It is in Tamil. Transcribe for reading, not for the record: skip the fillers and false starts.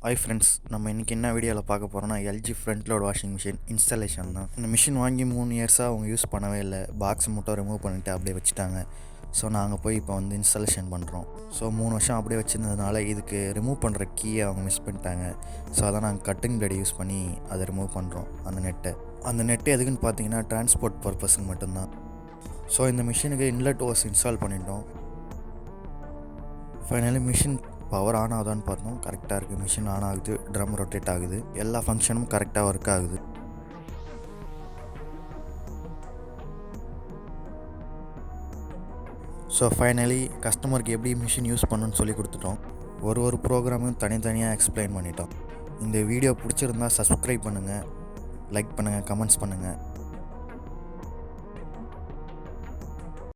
ஹாய் ஃப்ரெண்ட்ஸ், நம்ம இன்றைக்கி என்ன வீடியோவில் பார்க்க போகிறோம்னா LG front load washing machine installation தான். இந்த மிஷின் வாங்கி 3 இயர்ஸாக அவங்க யூஸ் பண்ணவே இல்லை. பாக்ஸ் மட்டும் ரிமூவ் பண்ணிவிட்டு அப்படியே வச்சுட்டாங்க. ஸோ நாங்கள் போய் இப்போ வந்து இன்ஸ்டாலேஷன் பண்ணுறோம். ஸோ 3 வருஷம் அப்படியே வச்சுருந்ததுனால இதுக்கு ரிமூவ் பண்ணுற கீயை அவங்க மிஸ் பண்ணிட்டாங்க. ஸோ அதான் நாங்கள் கட்டிங் பிளேடு யூஸ் பண்ணி அதை ரிமூவ் பண்ணுறோம். அந்த நெட்டு எதுக்குன்னு பார்த்தீங்கன்னா டிரான்ஸ்போர்ட் பர்பஸ்க்கு மட்டும்தான். ஸோ இந்த மிஷினுக்கு இன்லெட் ஓஸ் இன்ஸ்டால் பண்ணிட்டோம். ஃபைனலி மிஷின் பவர் ஆன் ஆகுதான்னு பார்த்தோம். கரெக்டாக இருக்குது. மிஷின் ஆன் ஆகுது, ட்ரம் ரொட்டேட் ஆகுது, எல்லா ஃபங்க்ஷனும் கரெக்டாக ஒர்க் ஆகுது. ஸோ ஃபைனலி கஸ்டமருக்கு எப்படி மிஷின் யூஸ் பண்ணணும்னு சொல்லி கொடுத்துட்டோம். ஒரு ப்ரோக்ராமும் தனித்தனியாக எக்ஸ்பிளைன் பண்ணிட்டோம். இந்த வீடியோ பிடிச்சிருந்தா சப்ஸ்கிரைப் பண்ணுங்கள், லைக் பண்ணுங்கள், கமெண்ட்ஸ் பண்ணுங்கள்.